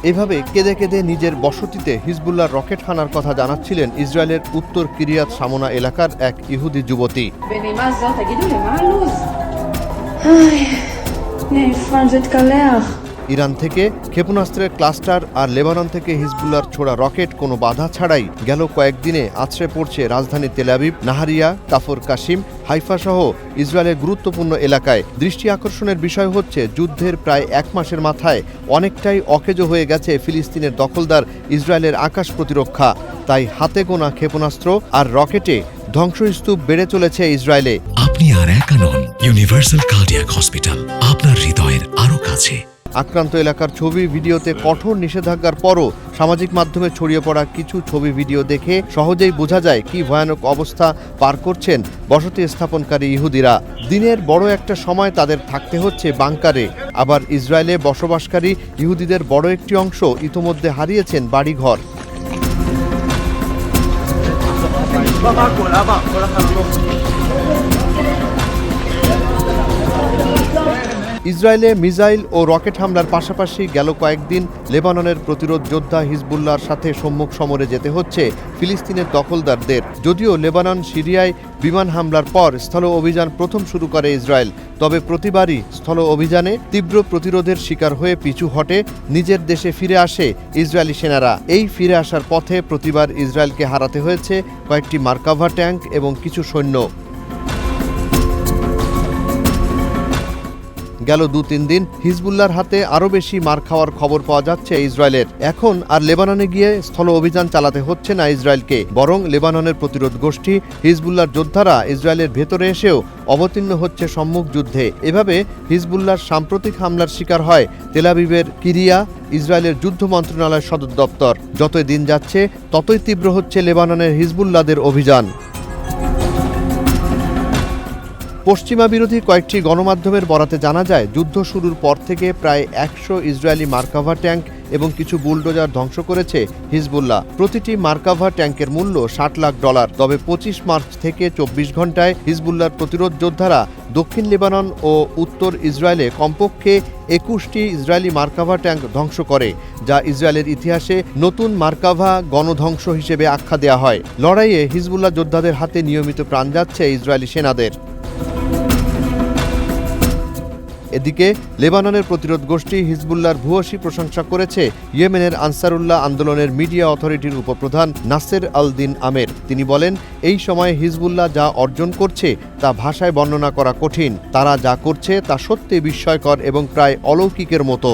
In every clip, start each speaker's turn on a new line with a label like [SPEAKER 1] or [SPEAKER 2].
[SPEAKER 1] এভাবে কেঁদে কেঁদে নিজের বসতিতে হিজবুল্লাহর রকেট হানার কথা জানাচ্ছিলেন ইসরায়েলের উত্তর কিরিয়াত শামোনা এলাকার এক ইহুদি যুবতী। ইরান থেকে ক্ষেপণাস্ত্রের ক্লাস্টার আর লেবানন থেকে হিজবুল্লাহর ছোড়া রকেট কোনো বাধা ছাড়াই গেল কয়েকদিনে আছড়ে পড়ছে রাজধানী Tel Aviv, Nahariya, Kafr Qasim, Haifa সহ ইসরায়েলের গুরুত্বপূর্ণ এলাকায়। দৃষ্টি আকর্ষণের বিষয় হচ্ছে যুদ্ধের প্রায় এক মাসের মাথায় অনেকটাই অকেজো হয়ে গেছে ফিলিস্তিনের দখলদার ইসরায়েলের আকাশ প্রতিরক্ষা। তাই হাতে গোনা ক্ষেপণাস্ত্র আর রকেটে ধ্বংসস্তূপ বেড়ে চলেছে ইসরায়েলে।
[SPEAKER 2] আপনি আর একা নন, ইউনিভার্সাল কার্ডিয়াক হসপিটাল আপনার হৃদয়ের আরো কাছে।
[SPEAKER 1] আক্রান্ত এলাকার ছবি ভিডিওতে কঠোর নিষেধাজ্ঞার পরও সামাজিক মাধ্যমে ছড়িয়ে পড়া কিছু ছবি ভিডিও দেখে সহজেই বোঝা যায় কি ভয়ানক অবস্থা পার করছেন বসতি স্থাপনকারী ইহুদিরা। দিনের বড় একটা সময় তাদের থাকতে হচ্ছে বাংকারে। আবার ইসরায়েলে বসবাসকারী ইহুদিদের বড় একটি অংশ ইতোমধ্যে হারিয়েছেন বাড়িঘর। ইসরায়েলে মিসাইল ও রকেট হামলার পাশাপাশি গেল কয়েকদিন লেবাননের প্রতিরোধ যোদ্ধা হিজবুল্লাহর সাথে সম্মুখ সমরে যেতে হচ্ছে ফিলিস্তিনের দখলদারদের। যদিও লেবানন সিরিয়ায় বিমান হামলার পর স্থল অভিযান প্রথম শুরু করে ইসরায়েল, তবে প্রতিবারই স্থল অভিযানে তীব্র প্রতিরোধের শিকার হয়ে পিছু হটে, নিজের দেশে ফিরে আসে ইসরায়েলি সেনারা। এই ফিরে আসার পথে প্রতিবার ইসরায়েলকে হারাতে হয়েছে কয়েকটি মার্কাভা ট্যাঙ্ক এবং কিছু সৈন্য। গেল 2-3 দিন হিজবুল্লাহর হাতে আরও বেশি মার খাওয়ার খবর পাওয়া যাচ্ছে ইসরায়েলের। এখন আর লেবাননে গিয়ে স্থল অভিযান চালাতে হচ্ছে না ইসরায়েলকে, বরং লেবাননের প্রতিরোধ গোষ্ঠী হিজবুল্লাহর যোদ্ধারা ইসরায়েলের ভেতরে এসেও অবতীর্ণ হচ্ছে সম্মুখ যুদ্ধে। এভাবে হিজবুল্লাহর সাম্প্রতিক হামলার শিকার হয় তেল আবিবের কিরিয়া, ইসরায়েলের যুদ্ধ মন্ত্রণালয়ের সদর দপ্তর। যতই দিন যাচ্ছে ততই তীব্র হচ্ছে লেবাননের হিজবুল্লাহদের অভিযান। পশ্চিমা বিরোধী কয়েকটি গণমাধ্যমের বরাতে জানা যায়, যুদ্ধ শুরুর পর থেকে প্রায় 100 ইসরায়েলি মার্কাভা ট্যাঙ্ক এবং কিছু বুলডোজার ধ্বংস করেছে হিজবুল্লাহ। প্রতিটি মার্কাভা ট্যাঙ্কের মূল্য $60 লাখ। তবে 25 মার্চ থেকে 24 ঘন্টায় হিজবুল্লাহর প্রতিরোধ যোদ্ধারা দক্ষিণ লেবানন ও উত্তর ইসরায়েলে কমপক্ষে 21টি ইসরায়েলি মার্কাভা ট্যাঙ্ক ধ্বংস করে, যা ইসরায়েলের ইতিহাসে নতুন মার্কাভা গণধ্বংস হিসেবে আখ্যা দেওয়া হয়। লড়াইয়ে হিজবুল্লাহ যোদ্ধাদের হাতে নিয়মিত প্রাণ যাচ্ছে ইসরায়েলি সেনাদের। এদিকে লেবাননের প্রতিরোধ গোষ্ঠী হিজবুল্লাহর ভূয়সী প্রশংসা করেছে ইয়েমেনের আনসারুল্লাহ আন্দোলনের মিডিয়া অথরিটির উপপ্রধান নাসের আল দিন আমের। তিনি বলেন, এই সময়ে হিজবুল্লাহ যা অর্জন করছে তা ভাষায় বর্ণনা করা কঠিন। তারা যা করছে তা সত্যি বিস্ময়কর এবং প্রায় অলৌকিকের মতো।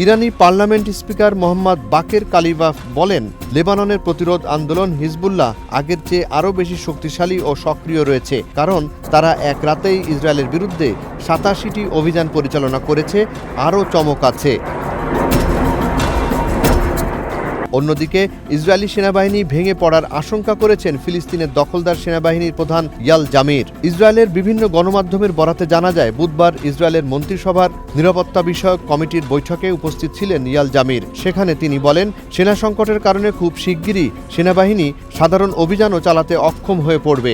[SPEAKER 1] ইরানি পার্লামেন্ট স্পিকার মোহাম্মদ বাকের কালিবাফ বলেন, লেবাননের প্রতিরোধ আন্দোলন হিজবুল্লাহ আগের চেয়ে আরও বেশি শক্তিশালী ও সক্রিয় রয়েছে, কারণ তারা এক রাতেই ইসরায়েলের বিরুদ্ধে 87টি অভিযান পরিচালনা করেছে। আরও চমক আছে। অন্যদিকে ইসরায়েলি সেনাবাহিনী ভেঙে পড়ার আশঙ্কা করেছেন ফিলিস্তিনের দখলদার সেনাবাহিনীর প্রধান ইয়াল জামির। ইসরায়েলের বিভিন্ন গণমাধ্যমের বরাতে জানা যায়, বুধবার ইসরায়েলের মন্ত্রিসভার নিরাপত্তা বিষয়ক কমিটির বৈঠকে উপস্থিত ছিলেন ইয়াল জামির। সেখানে তিনি বলেন, সেনা সংকটের কারণে খুব শিগগিরই সেনাবাহিনী সাধারণ অভিযানও চালাতে অক্ষম হয়ে পড়বে।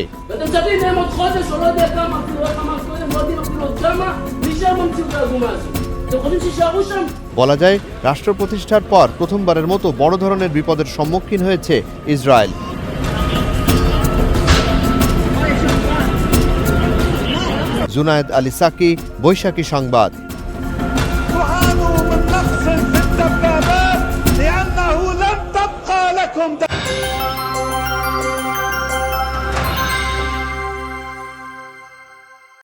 [SPEAKER 1] বলা যায়, রাষ্ট্র প্রতিষ্ঠার পর প্রথমবারের মতো বড় ধরনের বিপদের সম্মুখীন হয়েছে ইসরায়েল। জুনায়েদ আলী সাকি, বৈশাখী সংবাদ।